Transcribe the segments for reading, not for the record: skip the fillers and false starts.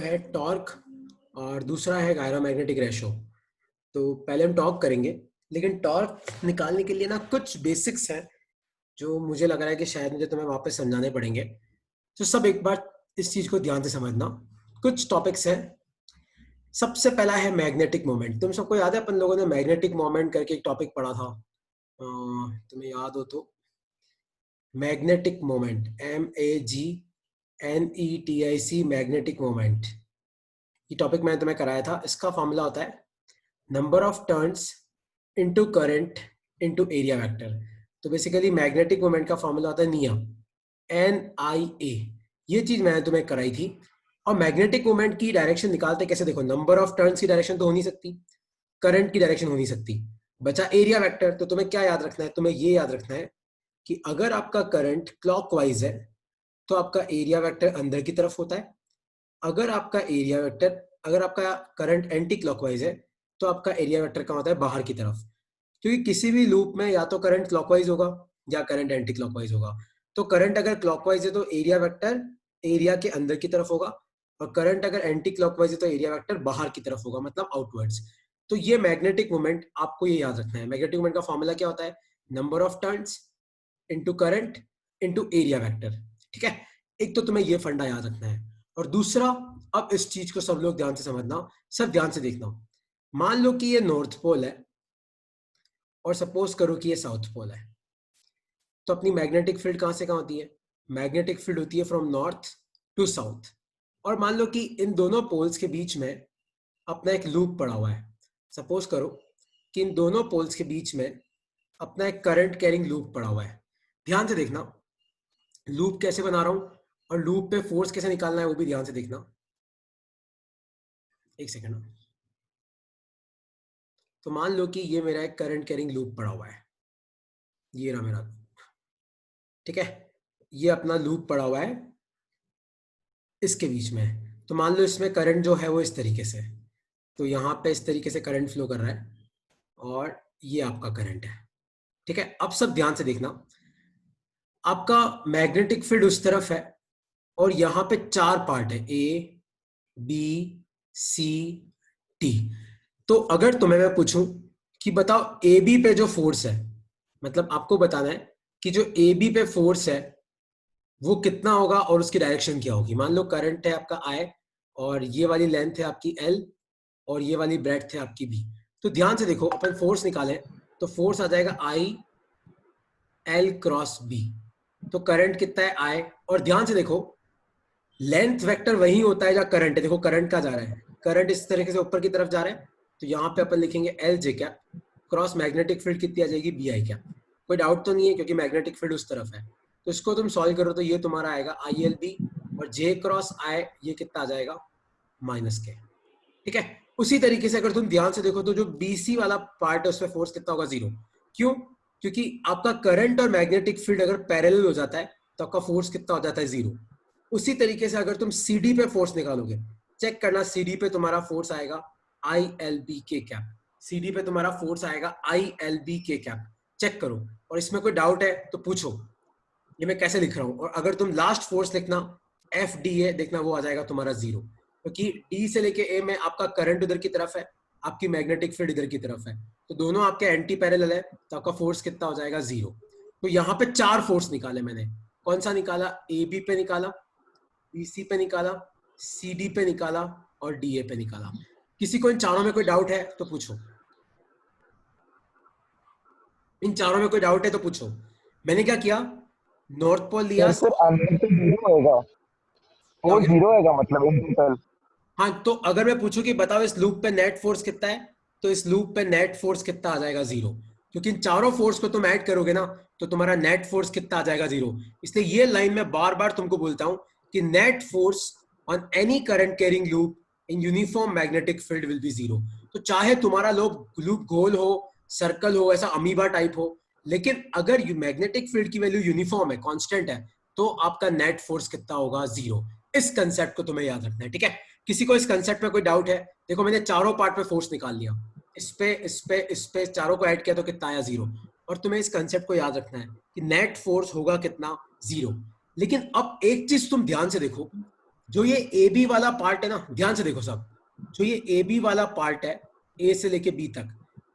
है टॉर्क और दूसरा है गायरोमैग्नेटिक रेशो। तो पहले हम टॉर्क करेंगे, लेकिन टॉर्क निकालने के लिए ना कुछ बेसिक्स हैं जो मुझे लग रहा है कि शायद मुझे तुम्हें वापस समझाने पड़ेंगे। तो सब एक बार इस चीज को ध्यान से समझना। कुछ टॉपिक्स हैं। सबसे पहला है मैग्नेटिक मोमेंट। तुम सबको याद है अपन लोगों ने मैग्नेटिक मोमेंट करके एक टॉपिक पढ़ा था, तुम्हें याद हो तो। Magnetic moment, MAGNETIC, magnetic moment. ये टॉपिक मैंने तुम्हें कराया था। इसका फॉर्मूला होता है number of turns into current into area vector. तो बेसिकली मैग्नेटिक मोमेंट का फॉर्मूला होता है निया, NIA। ये चीज मैंने तुम्हें कराई थी। और मैग्नेटिक मोमेंट की डायरेक्शन निकालते कैसे, देखो नंबर ऑफ टर्न्स की डायरेक्शन तो हो नहीं सकती, करंट की डायरेक्शन हो नहीं सकती, बचा एरिया वेक्टर। तो तुम्हें क्या याद रखना है, तुम्हें ये याद रखना है कि अगर आपका करंट क्लॉकवाइज है तो आपका एरिया वेक्टर अंदर की तरफ होता है। अगर आपका एरिया वेक्टर, अगर आपका करंट एंटी क्लॉकवाइज है तो आपका एरिया वेक्टर का होता है बाहर की तरफ। क्योंकि किसी भी लूप में या तो करंट क्लॉकवाइज होगा या करंट एंटी क्लॉकवाइज होगा। तो करंट अगर क्लॉकवाइज है तो एरिया वेक्टर एरिया के अंदर की तरफ होगा, और करंट अगर एंटी क्लॉकवाइज है तो एरिया वेक्टर बाहर की तरफ होगा, मतलब आउटवर्ड्स। तो ये मैग्नेटिक मोमेंट आपको ये याद रखना है। मैग्नेटिक मोमेंट का फॉर्मूला क्या होता है, number of turns into current into area vector. ठीक है, एक तो तुम्हें ये फंडा याद रखना है। और दूसरा, अब इस चीज को सब लोग ध्यान से समझना, सब ध्यान से देखना। मान लो कि ये नॉर्थ पोल है और सपोज करो कि ये साउथ पोल है। तो अपनी मैग्नेटिक फील्ड कहां से कहां होती है, मैग्नेटिक फील्ड होती है फ्रॉम नॉर्थ टू साउथ। और मान लो कि इन दोनों पोल्स के बीच में अपना एक लूप पड़ा हुआ है। सपोज करो कि इन दोनों पोल्स के बीच में अपना एक करंट कैरिंग लूप पड़ा हुआ है। ध्यान से देखना लूप कैसे बना रहा हूं, और लूप पे फोर्स कैसे निकालना है वो भी ध्यान से देखना। एक सेकंड। तो मान लो कि ये मेरा एक करंट कैरिंग लूप पड़ा हुआ है, ये रहा मेरा। ठीक है, ये अपना लूप पड़ा हुआ है इसके बीच में। तो मान लो इसमें करंट जो है वो इस तरीके से, तो यहाँ पे इस तरीके से करंट फ्लो कर रहा है और ये आपका करंट है। ठीक है, अब सब ध्यान से देखना। आपका मैग्नेटिक फील्ड उस तरफ है और यहाँ पे चार पार्ट है, ABCD। तो अगर तुम्हें मैं पूछूं कि बताओ AB पे जो फोर्स है, मतलब आपको बताना है कि जो AB पे फोर्स है वो कितना होगा और उसकी डायरेक्शन क्या होगी। मान लो करंट है आपका I और ये वाली लेंथ है आपकी L और ये वाली ब्रेड्थ है आपकी B। तो ध्यान से देखो, अपन फोर्स निकालें तो फोर्स आ जाएगा IL क्रॉस B। तो करंट कितना है I, और ध्यान से देखो लेंथ वेक्टर वही होता है जहां करंट है। देखो करंट कहाँ जा रहा है, करंट इस तरीके से ऊपर की तरफ जा रहा है। तो यहाँ पे अपन लिखेंगे LJ cap, cross magnetic field कितनी आ जाएगी, BI कैप। कोई डाउट तो नहीं है क्योंकि मैग्नेटिक फील्ड उस तरफ है। तो इसको तुम सॉल्व करो तो ये तुम्हारा आएगा ILB, और J क्रॉस I ये कितना आ जाएगा, -K। ठीक है, उसी तरीके से अगर तुम ध्यान से देखो तो जो BC वाला पार्ट है उसमें फोर्स कितना होगा, 0। क्यों, क्योंकि आपका करंट और मैग्नेटिक फील्ड अगर पैरेलल हो जाता है तो आपका फोर्स कितना हो जाता है, 0। उसी तरीके से अगर तुम CD पे फोर्स निकालोगे, चेक करना CD पे तुम्हारा फोर्स आएगा ILBK कैप। CD पे तुम्हारा फोर्स आएगा ILBK कैप, चेक करो। और इसमें कोई डाउट है तो पूछो, ये मैं कैसे लिख रहा हूं। और अगर तुम लास्ट फोर्स लिखना FDA, देखना वो आ जाएगा तुम्हारा 0, क्योंकि D से लेके A में आपका करंट उधर की तरफ है, आपकी मैग्नेटिक फील्ड इधर की तरफ है, तो दोनों आपके एंटी पैरेलल है, तो आपका फोर्स कितना हो जाएगा, 0। तो यहाँ पे चार फोर्स निकाले मैंने। कौन सा निकाला, AB पे निकाला, BC पे निकाला, CD पे निकाला और DA पे निकाला। किसी को इन चारों में कोई डाउट है तो पूछो, इन चारों में कोई डाउट है तो पूछो। मैंने क्या किया, नॉर्थ पोल लिया। सर फिर अंदर तो जीरो होएगा, क्या हो वो गया, जीरो होएगा मतलब इन टोटल। हाँ। तो अगर मैं पूछूं कि बताओ इस लूप पे नेट फोर्स कितना है, तो इस लूप पे नेट फोर्स कितना आ जाएगा, 0। क्योंकि इन चारों फोर्स को तुम ऐड करोगे ना तो तुम्हारा नेट फोर्स कितना आ जाएगा, 0। इसलिए ये लाइन में बार बार तुमको बोलता हूं कि net force on any current carrying loop in uniform magnetic field will be 0। तो चाहे तुम्हारा लूप गोल हो, सर्कल हो, ऐसा अमीबा टाइप हो, लेकिन अगर मैग्नेटिक फील्ड की वैल्यू यूनिफॉर्म है, कांस्टेंट है, तो आपका नेट फोर्स कितना होगा, 0। इस कंसेप्ट को तुम्हें याद रखना है। ठीक है, किसी को इस कंसेप्ट में कोई डाउट है, देखो मैंने चारों पार्ट पे फोर्स निकाल लिया, इस पे इस पे इस पे चारों को ऐड किया तो कितना आया, 0। और तुम्हें इस कंसेप्ट को याद रखना है कि नेट फोर्स होगा कितना, 0। लेकिन अब एक चीज तुम ध्यान से देखो, जो ये ए बी वाला पार्ट है ना, ध्यान से देखो सब, जो ये ए बी वाला पार्ट है ए से लेके बी तक,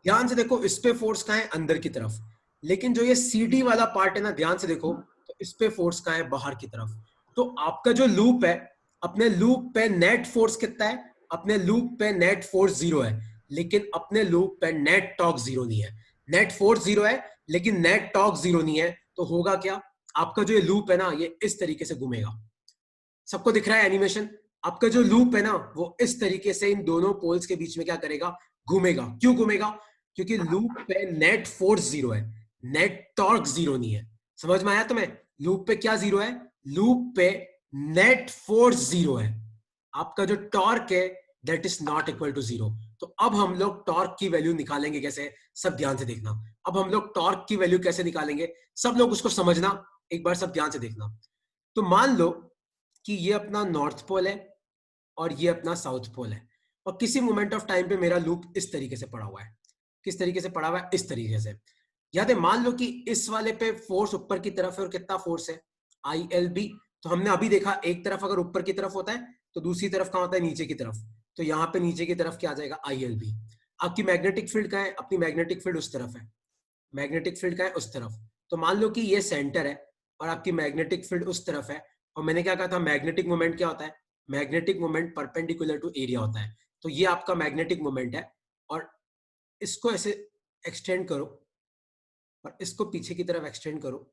ध्यान से देखो इस पे फोर्स कहाँ है, अंदर की तरफ। लेकिन जो ये सी डी वाला पार्ट है ना, ध्यान से देखो, तो इस पे फोर्स कहाँ है, बाहर की तरफ। तो आपका जो लूप है, अपने लूप पे नेट फोर्स कितना है, अपने लूप पे नेट फोर्स 0 है, लेकिन अपने लूप पे नेट टॉर्क 0 नहीं है। नेट फोर्स 0 है लेकिन नेट टॉर्क 0 नहीं है, तो होगा क्या, आपका जो ये लूप है ना, ये इस तरीके से घूमेगा। सबको दिख रहा है एनिमेशन? आपका जो लूप है ना, वो इस तरीके से इन दोनों पोल्स के बीच में क्या करेगा, घूमेगा। क्यों घूमेगा? क्योंकि लूप पे नेट फोर्स 0 है, नेट टॉर्क 0 नहीं है। समझ में आया तुम्हें? लूप पे क्या 0 है? लूप पे नेट फोर्स 0 है। आपका जो टॉर्क है that is not equal to 0। तो अब हम लोग टॉर्क की वैल्यू निकालेंगे कैसे, सब ध्यान से देखना। अब हम लोग टॉर्क की वैल्यू कैसे निकालेंगे, सब लोग उसको समझना, एक बार सब ध्यान से देखना। तो मान लो कि ये अपना नॉर्थ पोल है और ये अपना साउथ पोल है, और किसी मोमेंट ऑफ टाइम पे मेरा लूप इस तरीके से पड़ा हुआ है। किस तरीके से पड़ा हुआ है? इस तरीके से। याद है, मान लो कि इस वाले पे फोर्स ऊपर की तरफ है, और कितना फोर्स है, आई एल बी। तो हमने अभी देखा, एक तरफ अगर ऊपर की तरफ होता है तो दूसरी तरफ कहाँ होता है, नीचे की तरफ। तो यहाँ पे नीचे की तरफ क्या आ जाएगा, आई एल बी। आपकी मैग्नेटिक फील्ड कहाँ है, अपनी मैग्नेटिक फील्ड उस तरफ है। मैग्नेटिक फील्ड कहाँ है, उस तरफ। तो मान लो कि ये सेंटर है और आपकी मैग्नेटिक फील्ड उस तरफ है। और मैंने क्या कहा था, मैग्नेटिक मोमेंट क्या होता है, magnetic moment perpendicular to area होता है। तो ये आपका मैग्नेटिक मोमेंट है, और इसको ऐसे एक्सटेंड करो और इसको पीछे की तरफ एक्सटेंड करो।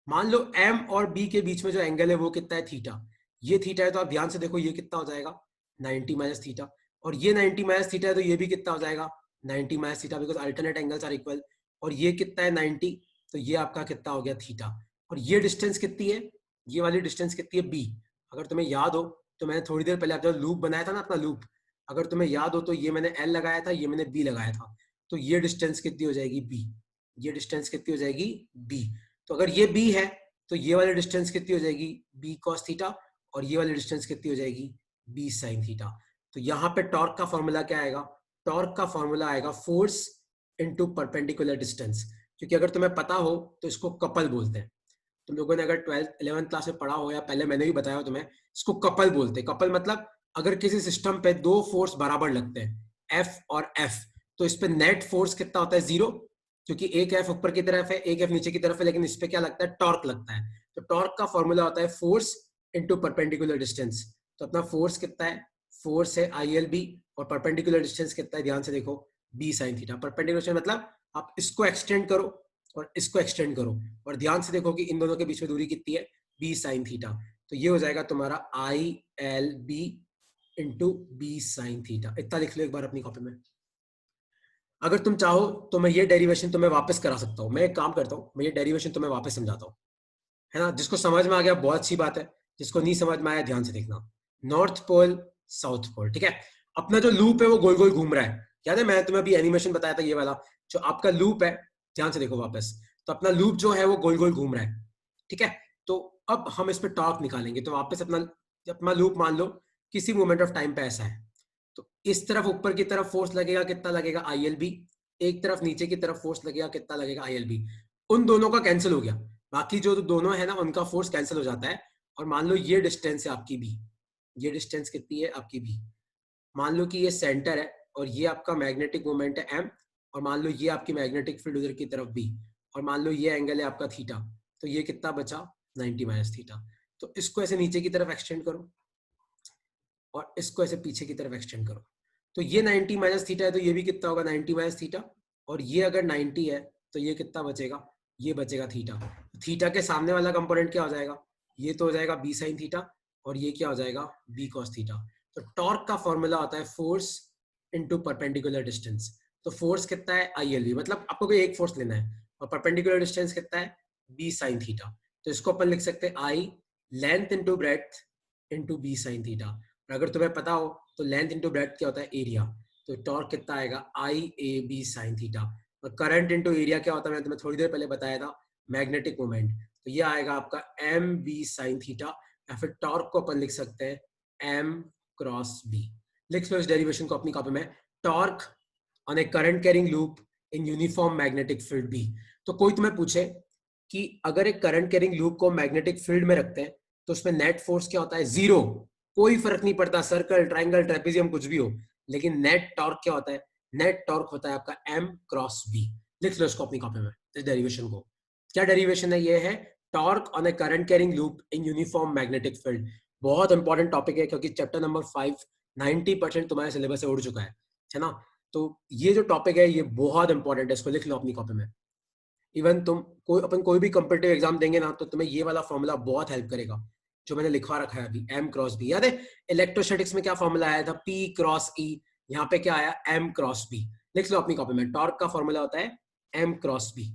मान लो एम और बी के बीच में जो एंगल है वो कितना है, थीटा। ये थीटा है, तो आप ध्यान से देखो ये कितना हो जाएगा, 90 माइनस थीटा। और ये 90 माइनस थीटा है, तो ये भी कितना हो जाएगा, 90 minus theta, because alternate angles are equal. और ये कितना है, 90, तो ये आपका कितना हो गया, थीटा। और ये डिस्टेंस कितनी है, ये वाली डिस्टेंस कितनी है, बी। अगर तुम्हें याद हो तो मैंने थोड़ी देर पहले आपका लूप बनाया था ना, अपना लूप, अगर तुम्हें याद हो तो ये मैंने एल लगाया था, ये मैंने बी लगाया था। तो ये डिस्टेंस कितनी हो जाएगी, बी। ये डिस्टेंस कितनी हो जाएगी, बी। तो अगर ये बी है तो ये वाली डिस्टेंस कितनी हो जाएगी, बी कॉस थीटा। और ये वाली डिस्टेंस कितनी हो जाएगी, बी साइन थीटा। तो यहाँ पे टॉर्क का फॉर्मूला क्या आएगा, टॉर्क का फॉर्मूला आएगा फोर्स इनटू परपेंडिकुलर डिस्टेंस। क्योंकि अगर तुम्हें पता हो तो इसको कपल बोलते हैं। तुम लोगों ने अगर 12th 11th क्लास में पढ़ा हो, या पहले मैंने भी बताया हो तुम्हें, इसको कपल बोलते हैं। कपल मतलब अगर किसी सिस्टम पे दो फोर्स बराबर लगते हैं, एफ और एफ, तो इस पे नेट फोर्स कितना होता है, 0। क्योंकि एक एफ ऊपर की तरफ है, एक एफ नीचे की तरफ है, लेकिन इस पे क्या लगता है, टॉर्क लगता है। तो टॉर्क का फॉर्मूला होता है फोर्स इंटू परपेंडिकुलर डिस्टेंस। तो अपना फोर्स कितना है, फोर्स है आई एल बी, और परपेंडिकुलर डिस्टेंस कितना है, ध्यान से देखो, बी साइन थीटा। परपेंडिकुलर मतलब आप इसको एक्सटेंड करो और इसको एक्सटेंड करो, और ध्यान से देखो कि इन दोनों के बीच में दूरी कितनी है, बी साइन थीटा। तो ये हो जाएगा तुम्हारा I L B into B sine theta. इतना लिख लो एक बार अपनी कॉपी में। अगर तुम चाहो तो मैं ये डेरिवेशन तुम्हें वापस करा सकता हूँ। मैं एक काम करता हूँ, मैं ये डेरिवेशन तुम्हें वापस समझाता हूँ, है ना। जिसको समझ में आ गया बहुत अच्छी बात है, जिसको नहीं समझ में आया ध्यान से देखना। नॉर्थ पोल, साउथ पोल, ठीक है। अपना जो लूप है वो गोल गोल घूम रहा है। याद है मैंने तुम्हें अभी एनिमेशन बताया था, ये वाला जो आपका लूप है, ध्यान से देखो वापस। तो अपना लूप जो है वो गोल गोल घूम रहा है, ठीक है। तो अब हम इस पर टॉर्क निकालेंगे। तो वापस अपना अपना लूप मान लो किसी मोमेंट ऑफ टाइम पे ऐसा है, तो इस तरफ ऊपर की तरफ फोर्स लगेगा, कितना लगेगा, आई एल बी। एक तरफ नीचे की तरफ फोर्स लगेगा, कितना लगेगा, आई एल बी। उन दोनों का कैंसिल हो गया, बाकी जो दोनों है ना उनका फोर्स कैंसिल हो जाता है। और मान लो ये डिस्टेंस है आपकी बी, ये डिस्टेंस कितनी है आपकी बी। मान लो कि ये सेंटर है और ये आपका मैग्नेटिक मोमेंट है एम, और मान लो ये आपकी मैग्नेटिक फील्ड उधर की तरफ बी, और मान लो ये एंगल है आपका थीटा। तो ये कितना बचा, 90 माइनस थीटा। तो इसको ऐसे नीचे की तरफ एक्सटेंड करो और इसको ऐसे पीछे की तरफ एक्सटेंड करो। तो ये 90 माइनस थीटा है, तो ये भी कितना होगा, 90 माइनस थीटा। और ये अगर 90 है तो ये कितना बचेगा, ये बचेगा थीटा। थीटा के सामने वाला कंपोनेंट क्या हो जाएगा, ये तो हो जाएगा बी साइन थीटा, और ये क्या हो जाएगा, बी कॉस थीटा। तो टॉर्क का फॉर्मूला होता है फोर्स इंटू परपेंडिकुलर डिस्टेंस। तो फोर्स कितना है, आई एल बी, मतलब आपको कोई एक फोर्स लेना है, और परपेंडिकुलर डिस्टेंस कितना है, बी साइन थीटा। तो इसको अपन लिख सकते हैं I length into breadth into B sine theta. और अगर तुम्हें पता हो तो लेंथ इंटू ब्रेड्थ क्या होता है, एरिया। तो टॉर्क कितना आएगा, आई ए बी साइन थीटा। और करंट इंटू एरिया क्या होता है, मैंने तुम्हें थोड़ी देर पहले बताया था, मैग्नेटिक मोमेंट। तो ये आएगा आपका एम बी साइन थीटा, या फिर टॉर्क को अपन लिख सकते हैं एम क्रॉस बी। लिख लो इस डेरिवेशन को अपनी कॉपी में, torque on a current carrying loop in uniform magnetic field B. तो कोई तुम्हें पूछे कि अगर एक करंट कैरिंग लूप को मैग्नेटिक फील्ड में रखते हैं तो उसमें नेट फोर्स क्या होता है, 0। कोई फर्क नहीं पड़ता, सर्कल, ट्राइंगल, ट्रेपेजियम, कुछ भी हो, लेकिन नेट टॉर्क क्या होता है? नेट टॉर्क होता है आपका m क्रॉस b। लिख लो इसको अपनी कॉपी में, इस डेरिवेशन को। क्या डेरिवेशन है? ये है torque on a current carrying loop in uniform magnetic field. बहुत इंपॉर्टेंट टॉपिक है, क्योंकि चैप्टर नंबर 5 90% तुम्हारे सिलेबस से उड़ चुका है ना? तो ये जो टॉपिक है ये बहुत इंपॉर्टेंट है, इसको लिख लो अपनी कॉपी में। इवन तुम कोई भी कॉम्पिटिटिव एग्जाम देंगे ना, तो तुम्हें ये वाला फॉर्मूला बहुत हेल्प करेगा, जो मैंने लिखवा रखा है अभी, m क्रॉस b। याद है इलेक्ट्रोस्टैटिक्स में क्या फॉर्मूला आया था? p cross e। यहाँ पे क्या आया? m cross b। लिख लो अपनी कॉपी में, टॉर्क का फॉर्मूला होता है m क्रॉस b।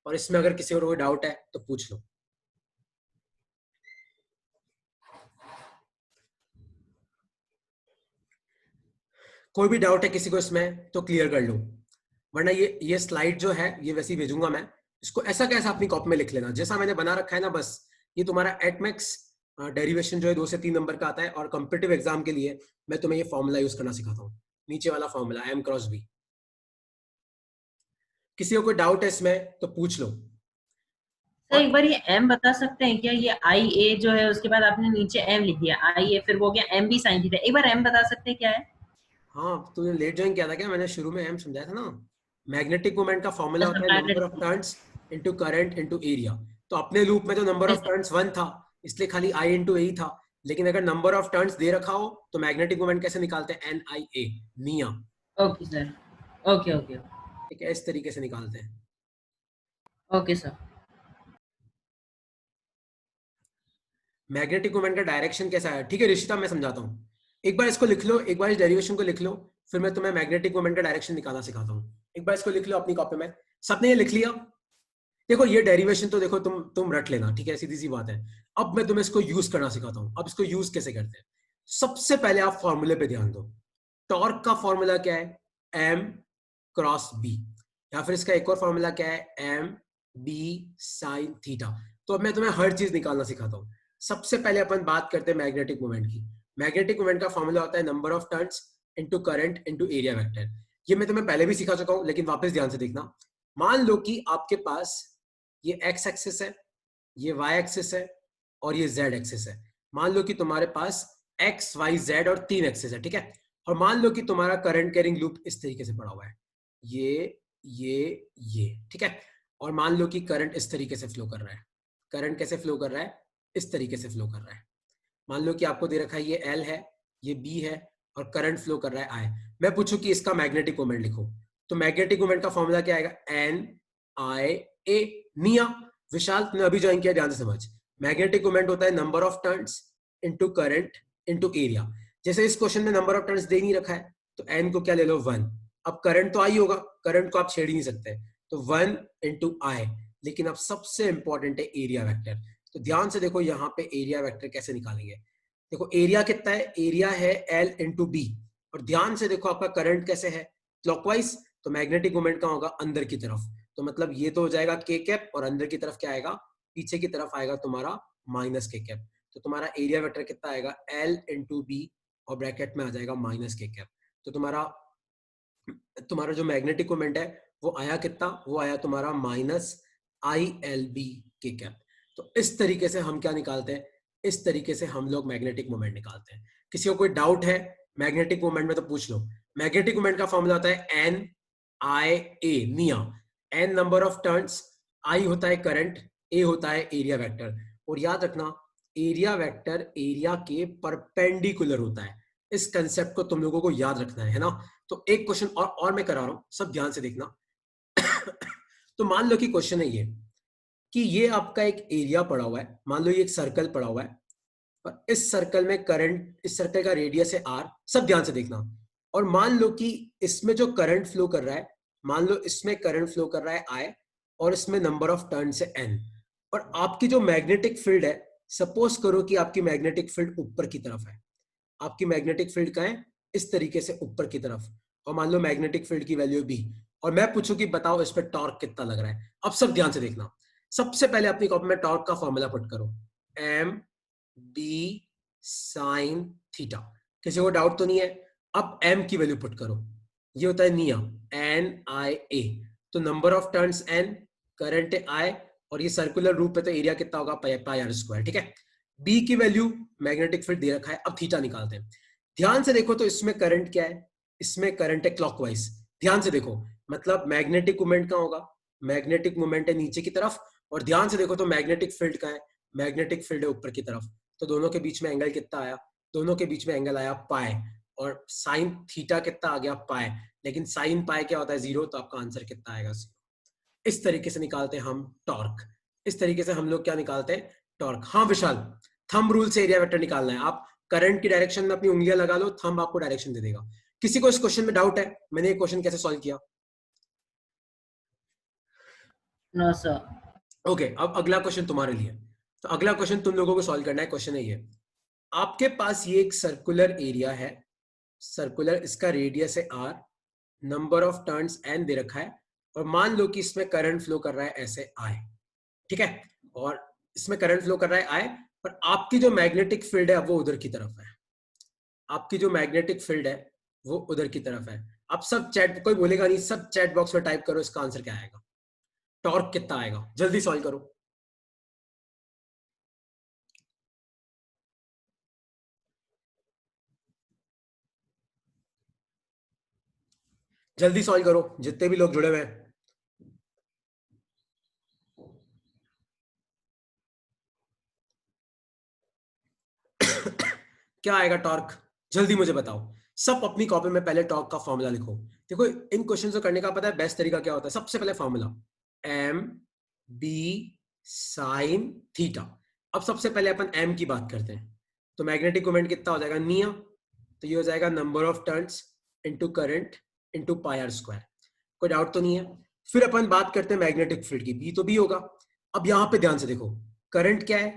और इसमें अगर किसी को कोई डाउट है तो पूछ लो। कोई भी डाउट है किसी को इसमें तो क्लियर कर लो, वरना ये स्लाइड जो है ये वैसे ही भेजूंगा मैं। इसको ऐसा कैसा अपनी कॉपी में लिख लेना जैसा मैंने बना रखा है ना, बस। ये तुम्हारा एटमेक्स डेरिवेशन जो है 2 से 3 नंबर का आता है, और कॉम्पिटिटिव एग्जाम के लिए मैं तुम्हें ये फॉर्मूला यूज करना सिखाता हूँ, नीचे वाला फॉर्मूला m क्रॉस b। किसी को कोई डाउट है इसमें तो पूछ लो। सर एक बार ये m बता सकते हैं क्या? ये आई ए जो है उसके बाद आपने नीचे m लिख दिया, आई ए, फिर वो गया m b साइन थीटा। एक बार m बता सकते हैं क्या है? हाँ, तुमने लेट ज्वाइन किया था क्या? मैंने शुरू में m समझाया था ना। मैग्नेटिक मोमेंट का फॉर्मूला होता है number of turns into current into area. तो अपने लूप में तो नंबर ऑफ टर्न्स 1 था, इसलिए खाली i इनटू ए था। लेकिन अगर नंबर ऑफ टर्न्स दे रखा हो तो मैग्नेटिक मोमेंट कैसे निकालते हैं? NIA, निया। ओके सर, ओके ओके ठीक है, इस तरीके से निकालते हैं। Okay sir. मैग्नेटिक मोमेंट का डायरेक्शन कैसा है? ठीक है ऋषिता, मैं समझाता हूँ। एक बार इसको लिख लो, एक बार इस डेरिवेशन को लिख लो, फिर मैं तुम्हें मैग्नेटिक मोमेंट का डायरेक्शन निकालना सिखाता हूँ। एक बार इसको लिख लो अपनी कॉपी में। सबने ये लिख लिया? देखो ये डेरिवेशन तो देखो तुम रट लेना, ठीक है, सीधी सी बात है। अब मैं तुम्हें इसको यूज करना सिखाता हूँ। अब इसको यूज कैसे करते हैं? सबसे पहले आप फॉर्मूले पे ध्यान दो। टॉर्क का फॉर्मूला क्या है? m cross b। या फिर इसका एक और फॉर्मूला क्या है? m b sine theta. तो अब मैं तुम्हें हर चीज निकालना सिखाता हूँ। सबसे पहले अपन बात करते हैं मैग्नेटिक मोमेंट की। मैग्नेटिक मोमेंट का फॉर्मूला होता है number of turns into current into area vector. ये मैं तुम्हें पहले भी सिखा चुका हूं, लेकिन वापस ध्यान से देखना। मान लो कि आपके पास ये x एक्सिस है, ये y एक्सिस है, और ये z एक्सिस है। मान लो कि तुम्हारे पास x, y, z और 3 एक्सिस है, ठीक है। और मान लो कि तुम्हारा करंट कैरिंग लूप इस तरीके से पड़ा हुआ है, ये, ठीक है। और मान लो कि करंट इस तरीके से फ्लो कर रहा है। करंट कैसे फ्लो कर रहा है? इस तरीके से फ्लो कर रहा है। मान लो कि आपको दे रखा है ये L है, ये B है, और करंट फ्लो कर रहा है I। मैं पूछूं कि इसका मैग्नेटिक मोमेंट लिखो, तो मैग्नेटिक मोमेंट का फॉर्मूला क्या आएगा? NIA, निया। विशाल तुमने अभी ज्वाइन किया, ध्यान से समझ। मैग्नेटिक मोमेंट होता है number of turns into current into area. जैसे इस क्वेश्चन में नंबर ऑफ टर्न्स दे नहीं रखा है, तो n को क्या ले लो? 1। अब करंट तो आई होगा, करंट को आप छेड़ ही नहीं सकते, तो 1 इंटू आई। लेकिन अब सबसे इंपॉर्टेंट है एरिया वेक्टर। तो ध्यान से देखो यहाँ पे एरिया वेक्टर कैसे निकालेंगे। देखो एरिया कितना है? एरिया है L इंटू बी। और ध्यान से देखो आपका करंट कैसे है? क्लॉकवाइज। तो मैग्नेटिक मोमेंट का होगा अंदर की तरफ, तो मतलब ये तो हो जाएगा k कैप, और अंदर की तरफ क्या आएगा? पीछे की तरफ आएगा तुम्हारा माइनस k कैप। तो तुम्हारा एरिया वेक्टर कितना आएगा? L इंटू बी, और ब्रैकेट में आ जाएगा माइनस k कैप। तो तुम्हारा जो मैग्नेटिक मोमेंट है वो आया कितना? वो आया तुम्हारा माइनस ILB k कैप। तो इस तरीके से हम क्या निकालते हैं? इस तरीके से हम लोग मैग्नेटिक मोमेंट निकालते हैं। किसी को कोई डाउट है मैग्नेटिक मोमेंट में तो पूछ लो। मैग्नेटिक मोमेंट का फॉर्मूला होता है NIA, निया। N number of turns, I होता है करंट, A होता है एरिया वेक्टर। और याद रखना एरिया वेक्टर एरिया के परपेंडिकुलर होता है। इस कंसेप्ट को तुम लोगों को याद रखना है ना। तो एक क्वेश्चन और मैं करा रहा हूं, सब ध्यान से देखना। तो मान लो कि क्वेश्चन है ये कि ये आपका एक एरिया पड़ा हुआ है, मान लो ये एक सर्कल पड़ा हुआ है, और इस सर्कल में करंट, इस सर्कल का रेडियस है r। सब ध्यान से देखना। और मान लो कि इसमें जो करंट फ्लो कर रहा है, मान लो इसमें करंट फ्लो कर रहा है I, और इसमें नंबर ऑफ टर्न्स है n। और आपकी जो मैग्नेटिक फील्ड है, सपोज करो कि आपकी मैग्नेटिक फील्ड ऊपर की तरफ है। आपकी मैग्नेटिक फील्ड का है इस तरीके से ऊपर की तरफ, और मान लो मैग्नेटिक फील्ड की वैल्यू b। और मैं पूछूं कि बताओ इस पर टॉर्क कितना लग रहा है। अब सब ध्यान से देखना। सबसे पहले अपनी कॉपी में टॉर्क का फॉर्मूला पुट करो, m b साइन थीटा। किसी को डाउट तो नहीं है? अब m की वैल्यू पुट करो, ये होता है निया, NIA। तो number of turns n, current है I, और ये सर्कुलर रूप है तो एरिया कितना होगा? पाई r स्क्वायर, ठीक है। बी की वैल्यू मैग्नेटिक फील्ड दे रखा है, अब थीटा निकालते हैं। ध्यान से देखो तो इसमें करंट क्या है, इसमें करंट है क्लॉकवाइज। ध्यान से देखो, मतलब मैग्नेटिक मोमेंट कहाँ होगा, मैग्नेटिक मोमेंट है नीचे की तरफ, और ध्यान से देखो तो मैग्नेटिक फील्ड कहाँ है, मैग्नेटिक फील्ड है ऊपर की तरफ। तो दोनों के बीच में एंगल कितना आया, दोनों के बीच में एंगल आया पाई, और साइन थीटा कितना आ गया पाई, लेकिन साइन पाई क्या होता है 0, तो आपका आंसर कितना आएगा 0। इस तरीके से निकालते हैं हम टॉर्क, इस तरीके से हम लोग क्या निकालते हैं टॉर्क। हाँ विशाल, थंब रूल से एरिया वेक्टर निकालना है, आप करंट की डायरेक्शन में अपनी उंगलियां लगा लो, थंब आपको डायरेक्शन दे देगा। किसी को इस क्वेश्चन में डाउट है, मैंने ये क्वेश्चन कैसे सॉल्व किया? No sir. ओके, अब अगला क्वेश्चन तुम्हारे लिए। तो अगला क्वेश्चन तुम लोगों को सॉल्व करना है। क्वेश्चन है ये, आपके पास ये एक सर्कुलर एरिया है, सर्कुलर, इसका रेडियस है r, number of turns n दे रखा है, और मान लो कि इसमें करंट फ्लो कर रहा है ऐसे I, ठीक है, और इसमें करंट फ्लो कर रहा है I, पर आपकी जो मैग्नेटिक फील्ड है वो उधर की तरफ है, आपकी जो मैग्नेटिक फील्ड है वो उधर की तरफ है। अब सब चैट, कोई बोलेगा नहीं, सब चैट बॉक्स में टाइप करो इसका आंसर क्या आएगा, टॉर्क कितना आएगा, जल्दी सॉल्व करो, जल्दी सॉल्व करो जितने भी लोग जुड़े हुए हैं। क्या आएगा टॉर्क, जल्दी मुझे बताओ। सब अपनी कॉपी में पहले टॉर्क का फॉर्मूला लिखो। देखो इन क्वेश्चन को करने का पता है बेस्ट तरीका क्या होता है, सबसे पहले formula M B sine theta. अब सबसे पहले अपन एम की बात करते हैं, तो मैग्नेटिक मोमेंट कितना हो जाएगा निया, तो ये हो जाएगा number of turns into current into pi are square, कोई डाउट तो नहीं है। फिर अपन बात करते हैं मैग्नेटिक फील्ड की, बी तो बी होगा। अब यहां पे ध्यान से देखो, करंट क्या है,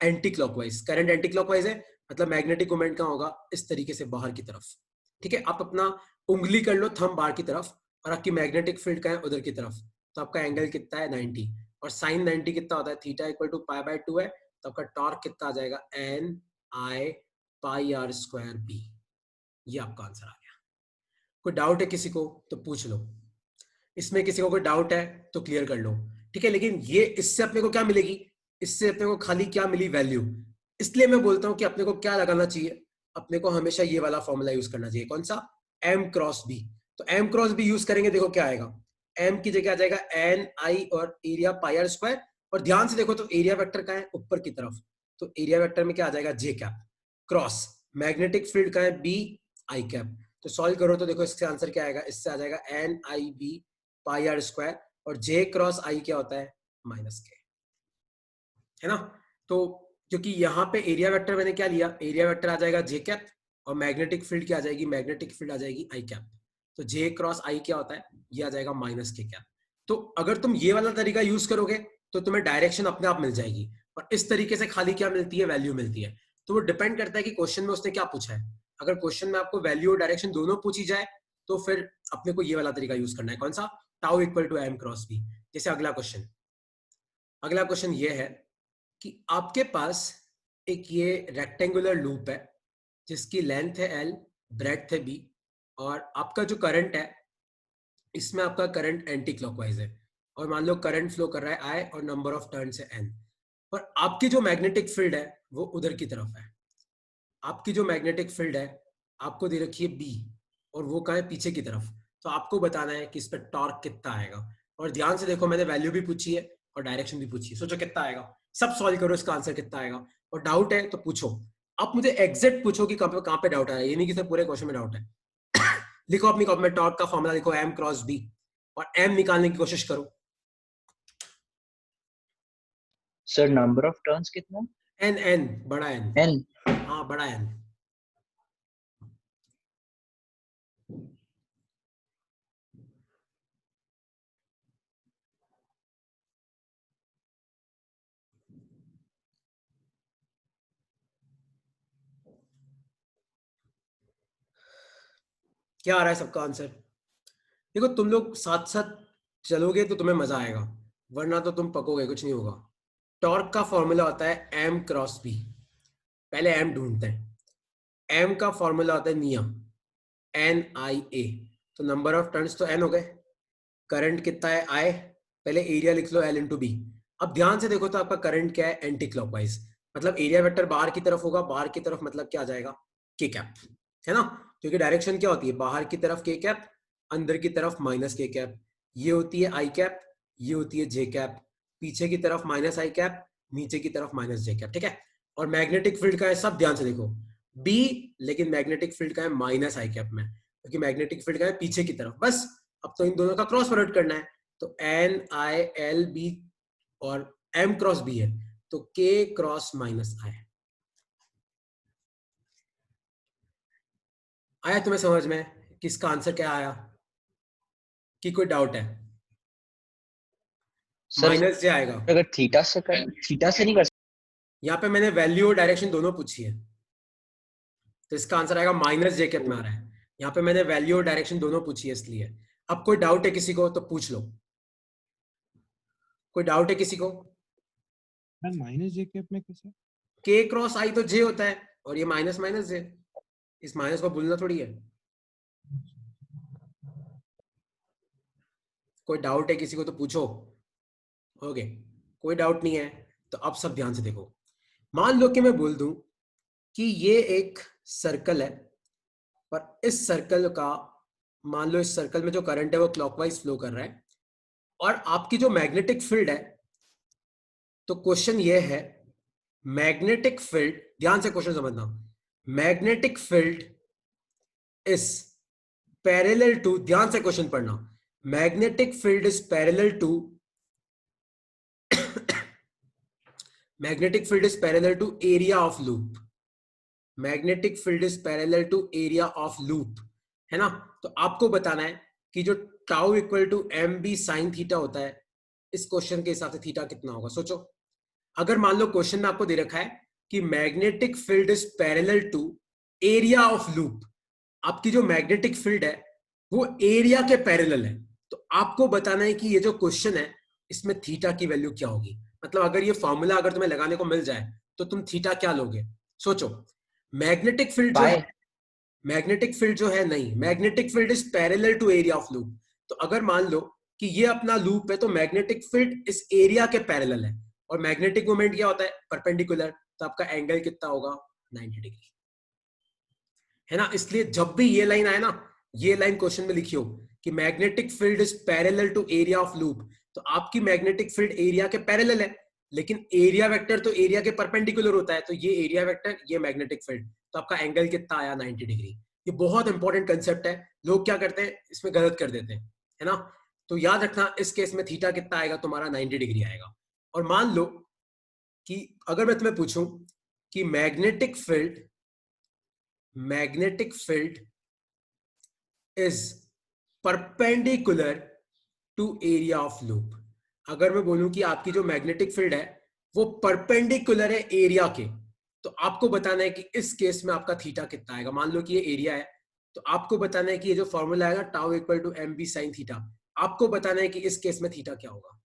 anti clockwise, current anti clockwise है, मतलब मैग्नेटिक मोमेंट कहाँ होगा, इस तरीके से बाहर की तरफ, ठीक है। आप अपना उंगली कर लो थंब बाहर की तरफ, और आपकी मैग्नेटिक फील्ड का है उधर की तरफ, तो आपका एंगल कितना है 90, और साइन 90 कितना होता है, theta equal to pi by 2 है, तो आपका टॉर्क कितना आ जाएगा N I pi are square B. ये आपका आंसर आ गया। कोई डाउट है किसी को तो पूछ लो, इसमें किसी को कोई डाउट है तो क्लियर कर लो, ठीक है। लेकिन ये इससे अपने को क्या मिलेगी, इससे अपने को खाली क्या मिली, वैल्यू। इसलिए मैं बोलता हूं कि अपने को क्या लगाना चाहिए, अपने को हमेशा ये वाला फॉर्मूला यूज करना चाहिए, कौन सा, एम क्रॉस बी। तो एम क्रॉस बी यूज करेंगे, देखो क्या आएगा, एम की जगह आ जाएगा एन आई और एरिया पाई आर स्क्वायर, और ध्यान से देखो तो एरिया वेक्टर का है ऊपर की तरफ, तो एरिया वेक्टर में क्या आ जाएगा जे कैप, क्रॉस मैग्नेटिक फील्ड का है बी आई कैप। तो सॉल्व करो तो देखो इससे आंसर क्या आएगा, इससे आ जाएगा N I B pi are square, और जे क्रॉस आई क्या होता है माइनस के, है ना। तो क्योंकि यहाँ पे एरिया वेक्टर मैंने क्या लिया, एरिया वेक्टर आ जाएगा जे कैप, और मैग्नेटिक फील्ड क्या आ जाएगी, मैग्नेटिक फील्ड आ जाएगी आई कैप, तो जे क्रॉस आई क्या होता है, ये आ जाएगा माइनस के कैप। तो अगर तुम ये वाला तरीका यूज करोगे तो तुम्हें डायरेक्शन अपने आप मिल जाएगी, और इस तरीके से खाली क्या मिलती है, वैल्यू मिलती है। तो वो डिपेंड करता है कि क्वेश्चन में उसने क्या पूछा है। अगर क्वेश्चन में आपको वैल्यू और डायरेक्शन दोनों पूछी जाए तो फिर अपने को ये वाला तरीका यूज करना है, कौन सा, tau equal to M cross B. जैसे अगला क्वेश्चन, अगला क्वेश्चन ये है कि आपके पास एक ये रेक्टेंगुलर लूप है जिसकी लेंथ है एल, ब्रेड्थ है बी, और आपका जो करंट है इसमें आपका करंट एंटी क्लॉकवाइज है, और मान लो करंट फ्लो कर रहा है आई और नंबर ऑफ टर्न्स है एन, और आपकी जो मैग्नेटिक फील्ड है वो उधर की तरफ है। आपकी जो मैग्नेटिक फील्ड है आपको दे रखी है बी, और वो कहाँ है पीछे की तरफ। तो आपको बताना है कि इस पर टॉर्क कितना आएगा, और ध्यान से देखो मैंने वैल्यू भी पूछी है और डायरेक्शन भी पूछी है, सोचो कितना आएगा, सब सॉल्व करो इसका आंसर कितना आएगा। और डाउट है तो पूछो, आप मुझे एग्जैक्ट पूछो कि कहाँ पे डाउट आया, ये नहीं कि पूरे क्वेश्चन में डाउट है। लिखो अपनी कॉपी में टॉर्क का फॉर्मूला लिखो एम क्रॉस बी, और एम निकालने की कोशिश करो। सर नंबर ऑफ टर्न्स कितना, एन, एन बड़ा एन, एन। हाँ बड़ा एन। क्या आ रहा है सबका आंसर? देखो तुम लोग साथ साथ चलोगे तो तुम्हें मजा आएगा, वरना तो तुम पकोगे, कुछ नहीं होगा। टॉर्क का फॉर्मूला होता है एम क्रॉस बी, पहले एम ढूंढते हैं। एम का फॉर्मूला होता है नियम एन आई ए, तो नंबर ऑफ टर्न्स तो एन हो गए, करंट कितना है आई, पहले एरिया लिख लो एल इंटू बी। अब ध्यान से देखो तो आपका करंट क्या है एंटी क्लॉकवाइज, मतलब एरिया वेक्टर बाहर की तरफ होगा, बाहर की तरफ मतलब क्या आ जाएगा, के कैप, है ना, क्योंकि डायरेक्शन क्या होती है, बाहर की तरफ के कैप, अंदर की तरफ माइनस के कैप, ये होती है आई कैप, ये होती है जे कैप, पीछे की तरफ माइनस आई कैप, नीचे की तरफ माइनस जे कैप, ठीक है। और मैग्नेटिक फील्ड का है, सब ध्यान से देखो, बी, लेकिन मैग्नेटिक फील्ड का है माइनस आई कैप में, क्योंकि मैग्नेटिक फील्ड का है पीछे की तरफ। बस अब तो इन दोनों का क्रॉस प्रोडक्ट करना है, तो एन आई एल बी और एम क्रॉस बी है, तो के क्रॉस माइनस आई। आया तुम्हें समझ में किसका आंसर क्या आया, कि कोई डाउट है? सर माइनस जे आएगा। अगर थीटा से नहीं कर यहाँ पे मैंने वैल्यू और डायरेक्शन दोनों पूछी है, तो इसका आंसर आएगा माइनस जे कैप में आ रहा है। यहाँ पे मैंने वैल्यू और डायरेक्शन दोनों पूछी है इसलिए। अब कोई डाउट है किसी को तो पूछ लो, कोई डाउट है किसी को? माइनस जे कैप में कैसे? के क्रॉस आई तो जे होता है, और ये माइनस माइनस जे, इस माइनस को भूलना थोड़ी है। कोई डाउट है किसी को तो पूछो। ओके, कोई डाउट नहीं है तो अब सब ध्यान से देखो। मान लो कि मैं बोल दूं कि ये एक सर्कल है, पर इस सर्कल का, मान लो इस सर्कल में जो करंट है वो क्लॉकवाइज फ्लो कर रहा है, और आपकी जो मैग्नेटिक फील्ड है, तो क्वेश्चन ये है, मैग्नेटिक फील्ड, ध्यान से क्वेश्चन समझना, magnetic field is parallel to, ध्यान से क्वेश्चन पढ़ना, magnetic field is parallel to, magnetic field is parallel to area of loop, magnetic field is parallel to area of loop, है ना। तो आपको बताना है कि जो tau equal to M B sine theta होता है, इस क्वेश्चन के हिसाब से थीटा कितना होगा, सोचो। अगर मान लो क्वेश्चन में आपको दे रखा है कि magnetic field is parallel to area of loop, आपकी जो मैग्नेटिक फील्ड है वो एरिया के पैरेलल है, तो आपको बताना है कि ये जो क्वेश्चन है इसमें थीटा की वैल्यू क्या होगी। मतलब अगर ये फॉर्मूला अगर तुम्हें लगाने को मिल जाए तो तुम थीटा क्या लोगे, सोचो। मैग्नेटिक फील्ड जो है, मैग्नेटिक फील्ड जो है, नहीं, magnetic field is parallel to area of loop, तो अगर मान लो कि ये अपना लूप है तो मैग्नेटिक फील्ड इस एरिया के पैरेलल है, और मैग्नेटिक मोमेंट क्या होता है, परपेंडिकुलर, तो आपका एंगल कितना होगा, 90 डिग्री, है ना। इसलिए जब भी ये लाइन आए ना, ये लाइन क्वेश्चन में लिखियो कि magnetic field is parallel to area of loop, तो आपकी मैग्नेटिक फील्ड एरिया के पैरेलल है, लेकिन एरिया वेक्टर तो एरिया के परपेंडिकुलर होता है, तो ये एरिया वेक्टर, ये मैग्नेटिक फील्ड, तो आपका एंगल कितना आया, 90 डिग्री। ये बहुत इंपॉर्टेंट कंसेप्ट है, लोग क्या करते हैं इसमें गलत कर देते हैं, है ना। तो याद रखना इस केस में थीटा कितना आएगा, तुम्हारा 90 डिग्री आएगा। और मान लो कि अगर मैं तुम्हें पूछूं कि magnetic field is perpendicular to area of loop, अगर मैं बोलूं कि आपकी जो मैग्नेटिक फील्ड है वो परपेंडिकुलर है एरिया के, तो आपको बताना है कि इस केस में आपका थीटा कितना आएगा। मान लो कि ये एरिया है, तो आपको बताना है कि ये जो फॉर्मूला आएगा tau equal to M B sine theta, आपको बताना है कि इस केस में थीटा क्या होगा।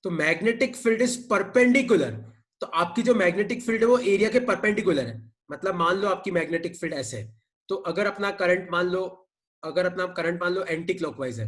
तो मैग्नेटिक फील्ड इज परपेंडिकुलर, तो आपकी जो मैग्नेटिक फील्ड है वो एरिया के परपेंडिकुलर है। मतलब मान लो आपकी मैग्नेटिक फील्ड ऐसे है, तो अगर अपना करंट मान लो एंटी क्लॉकवाइज है,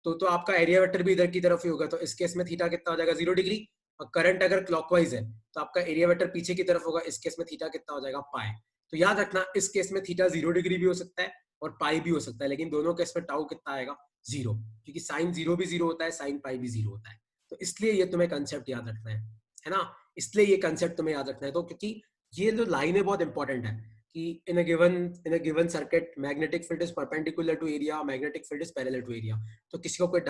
तो आपका एरिया वेक्टर भी इधर की तरफ ही होगा, तो इस केस में थीटा कितना हो जाएगा, 0 डिग्री। और करंट अगर क्लॉकवाइज है तो आपका एरिया वेक्टर पीछे की तरफ होगा, इस केस में थीटा कितना हो जाएगा, पाई। तो याद रखना इस केस में थीटा 0 डिग्री भी हो सकता है और पाई भी हो सकता है, लेकिन दोनों केस में टाउ कितना आएगा, 0, क्योंकि साइन 0 भी 0 होता है, साइन पाई भी 0 होता है। तो इसलिए ये तुम्हें कंसेप्ट याद रखना है ना, इसलिए ये कंसेप्ट तुम्हें याद रखना है। तो क्योंकि ये जो लाइन है बहुत इंपॉर्टेंट है कि in a given circuit magnetic field is perpendicular to area, magnetic field is parallel to area. तो किसी को कोई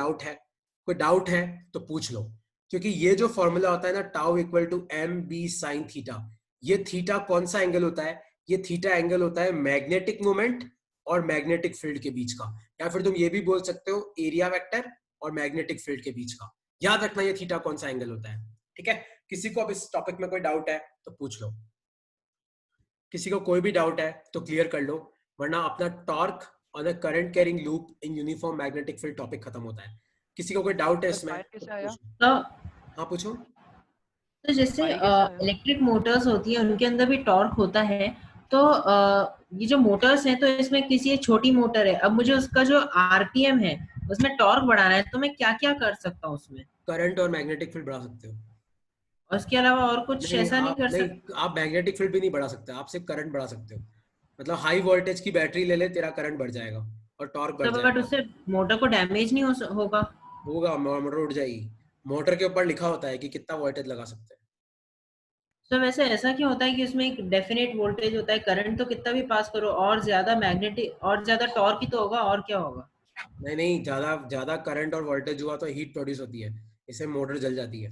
डाउट है तो पूछ लो, क्योंकि ये जो फॉर्मूला होता है ना tau equal to M B sine theta, ये थीटा कौन सा एंगल होता है, ये थीटा एंगल होता है मैग्नेटिक मोमेंट और मैग्नेटिक फील्ड के बीच का, या फिर तुम ये भी बोल सकते हो एरिया वेक्टर और मैग्नेटिक फील्ड के बीच का। याद रखना ये थीटा कौन सा एंगल होता है, ठीक है। किसी को अब इस टॉपिक में कोई डाउट है तो पूछ लो, किसी को कोई भी डाउट है तो क्लियर कर लो, वरना अपना torque on a current carrying loop in uniform magnetic field topic खत्म होता है। किसी को कोई डाउट है इसमें तो हाँ पूछो। तो जैसे इलेक्ट्रिक मोटर्स होती है उनके अंदर भी टॉर्क होता है, तो ये जो मोटर्स हैं तो इसमें किसी एक छोटी मोटर है, अब मुझे उसका जो आरपीएम है उसमें टॉर्क बढ़ाना है, तो मैं क्या क्या कर सकता हूँ उसमें? करंट और मैग्नेटिक फील्ड बढ़ा सकते हो। और इसके अलावा और कुछ ऐसा नहीं कर सकते? नहीं, आप मैग्नेटिक फील्ड भी नहीं बढ़ा सकते, आप सिर्फ करंट बढ़ा सकते हो। मतलब हाई वोल्टेज की बैटरी ले ले, तेरा करंट बढ़ जाएगा और टॉर्क बढ़ तो बट जाएगा। उससे मोटर को डैमेज नहीं होगा? होगा, मोटर उड़ जाएगी। मोटर के ऊपर लिखा होता है कि कितना वोल्टेज लगा सकते हैं। तो वैसे ऐसा क्यों होता है कि उसमें एक डेफिनेट वोल्टेज होता है, करंट तो कितना भी पास करो और ज्यादा मैग्नेटिक और ज्यादा टॉर्क ही तो होगा, और क्या होगा? नहीं नहीं, ज्यादा ज्यादा करंट और वोल्टेज हुआ तो हीट प्रोड्यूस होती है, इससे मोटर जल जाती है।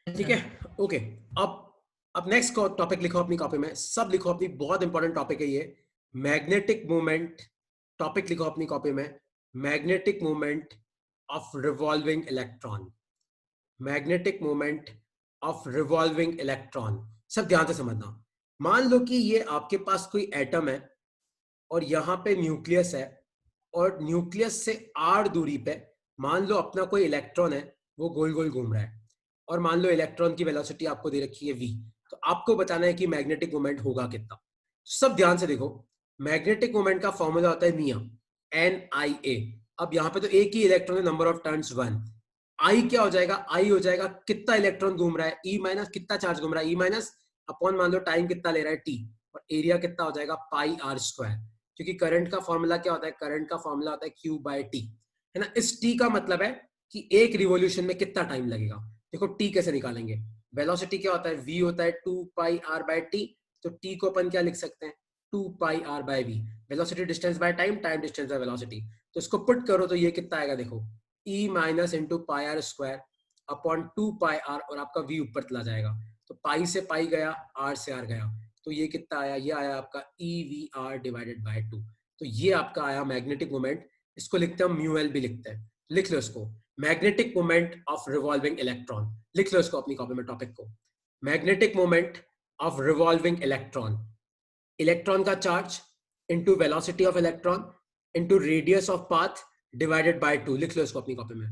ठीक अच्छा। है, ओके। अब नेक्स्ट टॉपिक लिखो अपनी कॉपी में, सब लिखो अपनी, बहुत इंपॉर्टेंट टॉपिक है ये, मैग्नेटिक मूवमेंट। टॉपिक लिखो अपनी कॉपी में, magnetic movement of revolving electron. Magnetic movement of revolving electron. सब ध्यान से समझना। मान लो कि ये आपके पास कोई एटम है और यहाँ पे न्यूक्लियस है, और न्यूक्लियस से r दूरी पे मान लो अपना कोई इलेक्ट्रॉन है, वो गोल गोल घूम रहा है, और मान लो इलेक्ट्रॉन की वेलोसिटी आपको दे रखी है v। तो आपको बताना है कि मैग्नेटिक मोमेंट होगा कितना। सब ध्यान से देखो, मैग्नेटिक मोमेंट का फॉर्मूला होता है निया, NIA। अब यहाँ पे तो एक ही इलेक्ट्रॉन है, नंबर ऑफ टर्न्स 1। आई क्या हो जाएगा, आई हो जाएगा कितना इलेक्ट्रॉन घूम रहा है, ई माइनस कितना चार्ज घूम रहा है, ई माइनस अपॉन मान लो टाइम कितना ले रहा है टी, और एरिया कितना हो जाएगा पाई आर स्क्वायर। क्योंकि करंट का फॉर्मूला क्या होता है, करंट का फॉर्मूला होता है Q बाय टी, है ना। इस टी का मतलब है कि एक रिवॉल्यूशन में कितना टाइम लगेगा। देखो टी कैसे निकालेंगे, वेलोसिटी क्या होता है, v होता है 2 पाई आर बाय टी। तो टी को अपन क्या लिख सकते हैं, 2 pi r by V. Velocity distance by time, time distance by velocity. तो इसको पुट करो तो ये कितना आएगा, देखो e minus into pi are square upon 2 pi r, और आपका v ऊपर चला जाएगा। तो पाई से पाई गया, आर से आर गया, तो ये कितना आया, ये आया आपका E V R divided by 2। तो ये आपका आया मैग्नेटिक मोमेंट। इसको लिखते हैं म्यू एल भी लिखते हैं, लिख लो इसको, magnetic moment of revolving electron. लिख लो इसको अपनी कॉपी में टॉपिक को, magnetic moment of revolving electron. Electron का charge into velocity of electron into radius of path divided by 2। लिख लो इसको अपनी कॉपी में,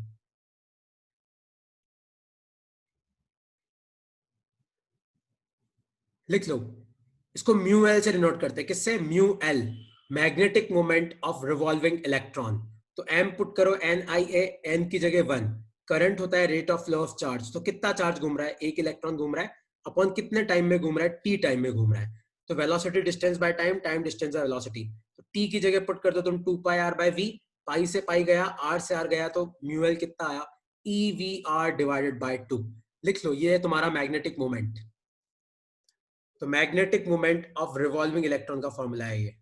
लिख लो इसको। म्यू एल से डिनोट करते हैं, किससे, mu L, magnetic moment of revolving electron. तो एम पुट करो, NIA, एन की जगह 1। करंट होता है rate of flow of charge, तो कितना चार्ज घूम रहा है, एक इलेक्ट्रॉन घूम रहा है, अपॉन कितने टाइम में घूम रहा है, टी टाइम में घूम रहा है। तो velocity distance by time, time distance by velocity. तो टी की जगह पुट कर दो तुम 2 पाई आर बाय वी, पाई से पाई गया, आर से आर गया, तो म्यू एल कितना आया, EVR डिवाइडेड बाय 2। लिख लो, ये है तुम्हारा मैग्नेटिक मोमेंट। तो magnetic moment of revolving electron का फॉर्मूला है ये,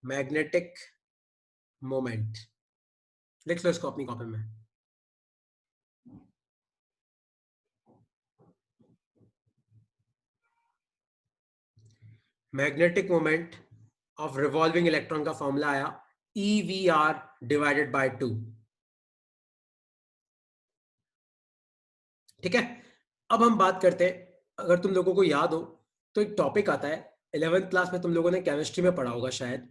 मैग्नेटिक मोमेंट। लिख लो इसको अपनी कॉपी में, magnetic moment of revolving electron का फॉर्मूला आया EVR डिवाइडेड बाय 2। ठीक है, अब हम बात करते हैं, अगर तुम लोगों को याद हो तो एक टॉपिक आता है 11th क्लास में, तुम लोगों ने केमिस्ट्री में पढ़ा होगा शायद,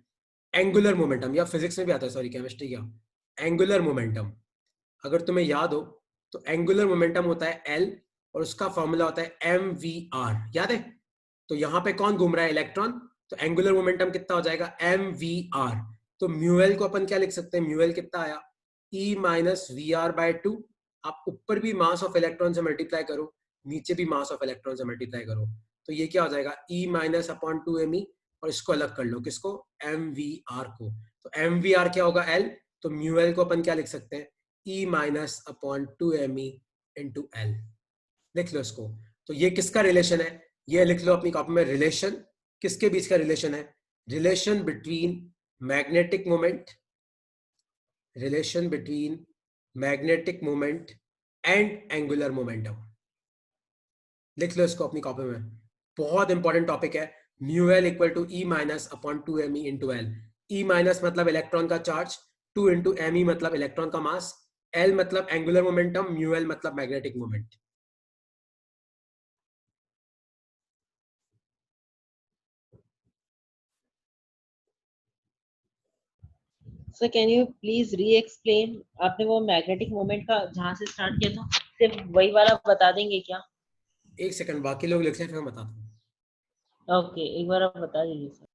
एंगुलर मोमेंटम, या फिजिक्स में भी आता है, सॉरी केमिस्ट्री क्या, एंगुलर मोमेंटम। अगर तुम्हें याद हो तो एंगुलर मोमेंटम होता है L, और उसका फॉर्मूला होता है MVR, याद है। तो यहाँ पे कौन घूम रहा है, इलेक्ट्रॉन। तो एंगुलर मोमेंटम कितना हो जाएगा, MVR। तो म्यूएल को अपन क्या लिख सकते हैं, म्यूएल कितना आया, E minus V R by 2। आप ऊपर भी मास ऑफ इलेक्ट्रॉन से मल्टीप्लाई करो, नीचे भी मास ऑफ इलेक्ट्रॉन से मल्टीप्लाई करो, तो ये क्या हो जाएगा, E माइनस अपॉन 2 ME। और इसको अलग कर लो, किसको, MVR को। तो MVR क्या होगा, L। तो म्यूएल को अपन क्या लिख सकते हैं, E minus upon 2 ME into L। लिख लो इसको। तो ये किसका रिलेशन है, ये लिख लो अपनी कॉपी में, रिलेशन किसके बीच का रिलेशन है, relation between magnetic moment, relation between magnetic moment and angular momentum. लिख लो इसको अपनी कॉपी में, बहुत इंपॉर्टेंट टॉपिक है। Mu L equal to E minus upon 2 ME into L. E minus मतलब इलेक्ट्रॉन का चार्ज, 2 इंटू ME मतलब इलेक्ट्रॉन का मास, एल मतलब एंगुलर मोमेंटम, म्यू एल मतलब magnetic moment. Sir can you please re explain, आपने वो magnetic moment का जहां से स्टार्ट किया था सिर्फ वही वाला बता देंगे क्या? एक सेकंड, बाकी लोग लिख लें फिर मैं बताता हूँ। ओके, एक बार आप बता दीजिए सर।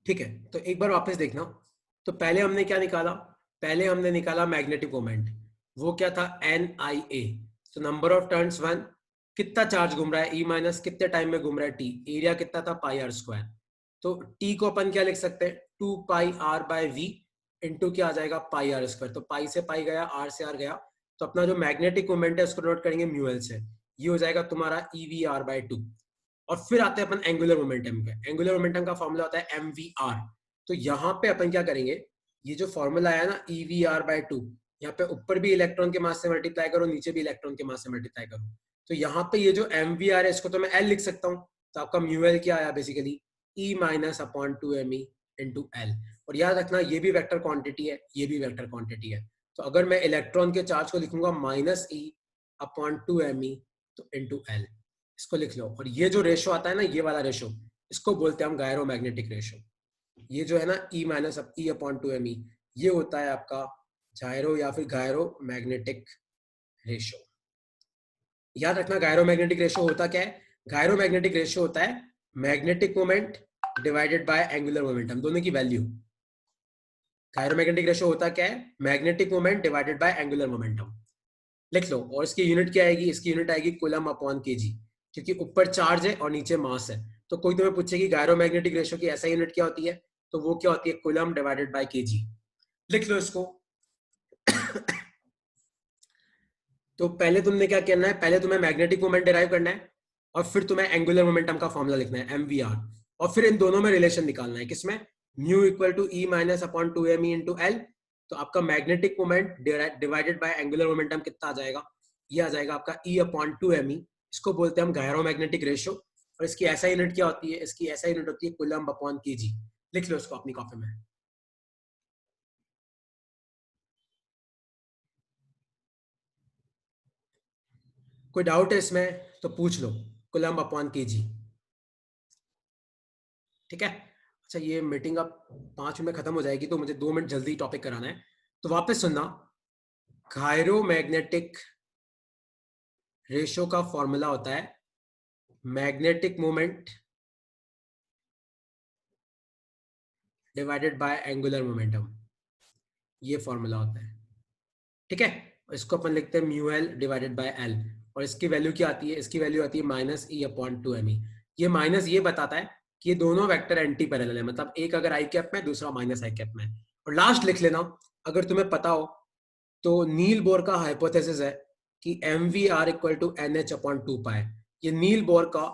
ठीक है, तो एक बार वापस देखना। तो पहले हमने क्या निकाला, पहले हमने निकाला मैग्नेटिक मोमेंट। वो क्या था, NIA। तो नंबर ऑफ टर्न्स 1, कितना चार्ज घूम रहा है, E माइनस कितने टाइम में घूम रहा है T, एरिया कितना था पाई आर स्क्वायर। तो T को अपन क्या लिख सकते हैं, 2 pi r by we into क्या आ जाएगा पाई आर स्क्वायर। तो पाई से पाई गया, आर से आर गया, तो अपना जो मैग्नेटिक मोमेंट है उसको नोट करेंगे म्यू एल से, ये हो जाएगा तुम्हारा EVR बाय 2। और फिर आते हैं अपन एंगुलर मोमेंटम पे। एंगुलर मोमेंटम का फॉर्मूला होता है MVR। तो यहाँ पे अपन क्या करेंगे, ये जो फॉर्मूला है ना EVR बाय 2, यहाँ पे ऊपर भी इलेक्ट्रॉन के मास से मल्टीप्लाई करो, नीचे भी इलेक्ट्रॉन के मास से मल्टीप्लाई करो। तो यहाँ पे ये जो MVR है इसको तो मैं L लिख सकता हूँ। तो आपका म्यू एल क्या आया basically, E minus upon 2me into L. और याद रखना ये भी वेक्टर क्वांटिटी है, ये भी वेक्टर क्वांटिटी है। तो अगर मैं इलेक्ट्रॉन के चार्ज को लिखूंगा माइनस E अपॉन 2me तो इंटू एल, इसको लिख लो। और ये जो रेशो आता है ना, ये वाला रेशो, इसको बोलते हैं हम गायरोमैग्नेटिक रेशो। ये जो है ना E minus E upon 2me, ये होता है आपका जायरो या फिर गायरोमैग्नेटिक रेशो। याद रखना गायरोमैग्नेटिक रेशो होता क्या है, गायरोमैग्नेटिक रेशो होता है magnetic moment divided by angular momentum, दोनों की वैल्यू। गायरोमैग्नेटिक रेशो होता क्या है, magnetic moment divided by angular momentum. लिख लो। और इसकी यूनिट क्या आएगी, इसकी यूनिट आएगी कूलम अपॉन केजी, क्योंकि ऊपर चार्ज है और नीचे मास है। तो कोई तुम्हें पूछेगी गायरोमैग्नेटिक रेशो की ऐसा यूनिट क्या होती है, तो वो क्या होती है, कूलम डिवाइडेड बाय केजी। लिख लो इसको। तो पहले तुमने क्या करना है, पहले तुम्हें मैग्नेटिक मोमेंट डिराइव करना है और फिर तुम्हें एंगुलर मोमेंटम का फॉर्मूला लिखना है MVR, और फिर इन दोनों में रिलेशन निकालना है, किसमें, mu equal to E minus upon 2me into L. तो आपका magnetic moment divided by angular momentum कितना आ जाएगा, ये आ जाएगा आपका E अपॉन 2me। इसको बोलते हैं हम गायरोमैग्नेटिक रेशो। और इसकी ऐसा यूनिट क्या होती है, इसकी ऐसा यूनिट होती है कूलम अपॉन केजी। लिख लो इसको अपनी कॉपी में। कोई डाउट है इसमें तो पूछ लो, कूलम अपॉन केजी। ठीक है। अच्छा, ये मीटिंग अब 5 मिनट में खत्म हो जाएगी, तो मुझे 2 मिनट जल्दी टॉपिक कराना है। तो वापस सुनना, गायरोमैग्नेटिक रेशो का फॉर्मूला होता है magnetic moment divided by angular momentum, ये फॉर्मूला होता है। ठीक है। इसको अपन लिखते हैं mu L divided by L. और इसकी वैल्यू क्या आती है, इसकी वैल्यू आती है माइनस E अपॉन 2me। ये माइनस ये बताता है कि ये दोनों वेक्टर एंटी पैरेलल है, मतलब एक अगर आई कैप में, दूसरा माइनस आई कैप में। और लास्ट लिख लेना, अगर तुम्हें पता हो तो नील बोर का हाइपोथेसिस है कि MVR equal to NH upon 2 pi. ये नील बोर का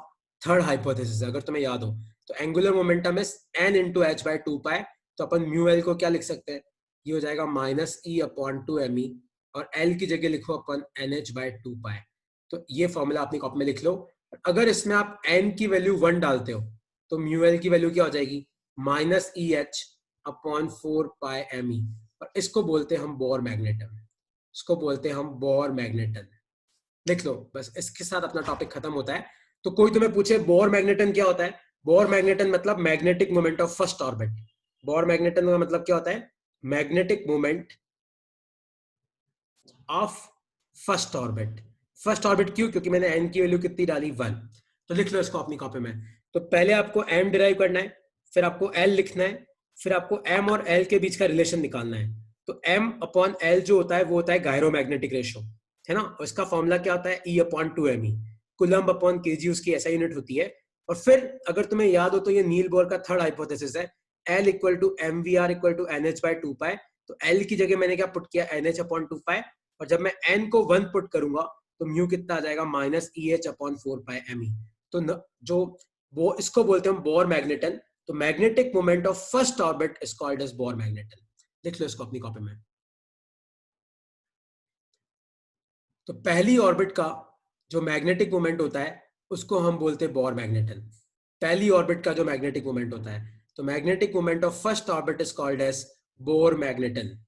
थर्ड हाइपोथेसिस है, अगर तुम्हें याद हो तो। Angular momentum is N into H by 2 pi. तो अपन म्यू एल को क्या लिख सकते हैं, ये हो जाएगा माइनस E अपॉन 2me, और L की जगह लिखो अपन NH बाई 2 पाई। तो ये फॉर्मूला अपनी कॉपी में लिख लो। अगर इसमें आप N की वैल्यू 1 डालते हो तो म्यू एल की वैल्यू क्या हो जाएगी, minus EH upon 4 pi me। और इसको बोलते हैं हम बोर मैग्नेटम, इसको बोलते हैं हम बोर मैग्नेटन। लिख लो बस, इसके साथ अपना टॉपिक खत्म होता है। तो कोई तुम्हें पूछे बोर मैग्नेटन क्या होता है, बोर मैग्नेटन मतलब magnetic moment of first orbit. Bore magneton का मतलब क्या होता है, magnetic moment of first orbit. First orbit क्यों, क्योंकि मैंने n की वैल्यू कितनी डाली, 1। तो लिख लो इसको अपनी कॉपी में। तो पहले आपको m डिराइव करना है, फिर आपको l लिखना है, फिर आपको m और l के बीच का रिलेशन निकालना है। तो m अपॉन l जो होता है वो होता है गायरोमैग्नेटिक रेशो, है ना। और इसका फॉर्मूला क्या होता है, E upon 2me। Coulomb upon KG उसकी ऐसा यूनिट होती है। और फिर अगर तुम्हें याद हो तो ये नील बोर का थर्ड हाइपोथेसिस है, L equal to MVR equal to NH by 2 pi. तो L की जगह मैंने क्या पुट किया, NH अपॉन 2 पाई। और जब मैं n को 1 पुट करूंगा तो म्यू कितना आ जाएगा, minus EH upon 4 pi me। तो जो वो इसको बोलते हैं बोर मैग्नेटन। तो magnetic moment of first orbit is called as Bohr magneton. लिख लो इसको अपनी कॉपी में। तो पहली ऑर्बिट का जो मैग्नेटिक मोमेंट होता है उसको हम बोलते हैं बोर मैग्नेटन। पहली ऑर्बिट का जो मैग्नेटिक मोमेंट होता है, तो magnetic moment of first orbit is called as Bohr magneton.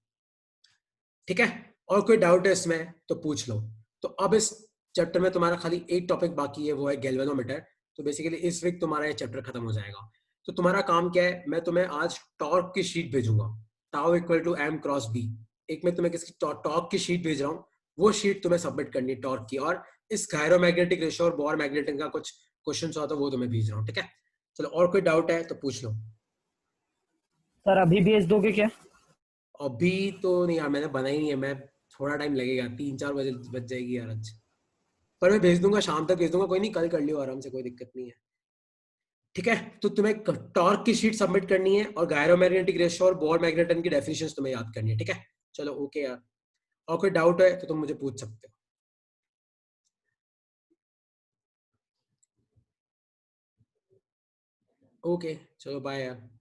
ठीक है। और कोई डाउट है इसमें तो पूछ लो। तो अब इस चैप्टर में तुम्हारा खाली एक टॉपिक बाकी है, वो है गैल्वेनोमीटर। तो बेसिकली इस वीक तुम्हारा ये चैप्टर खत्म हो जाएगा। तो तुम्हारा काम क्या है, मैं तुम्हें आज टॉर्क की शीट भेजूंगा, tau equal to m cross b। एक मैं तुम्हें किसकी टॉर्क की शीट भेज रहा हूँ, वो शीट तुम्हें सबमिट करनी है टॉर्क की। और इस गायरोमैग्नेटिक रेशो और बोर मैग्नेटिक का कुछ क्वेश्चन हुआ तो वो तुम्हें भेज रहा हूँ। ठीक है। चलो, और कोई डाउट है तो पूछ लो। सर अभी भेज दोगे क्या? अभी तो नहीं यार, मैंने बनाई नहीं है, मैं थोड़ा टाइम लगेगा, 3-4 बजे बच जाएगी यार आज, पर मैं भेज दूंगा, शाम तक भेज दूंगा, कोई नहीं, कल कर लियो आराम से, कोई दिक्कत नहीं है। ठीक है, तो तुम्हें टॉर्क की शीट सबमिट करनी है और गायरोमैग्नेटिक रेशियो और बोर मैग्नेटन की डेफिनेशंस तुम्हें याद करनी है। ठीक है, चलो ओके यार, और कोई डाउट है तो तुम मुझे पूछ सकते हो। ओके चलो बाय यार।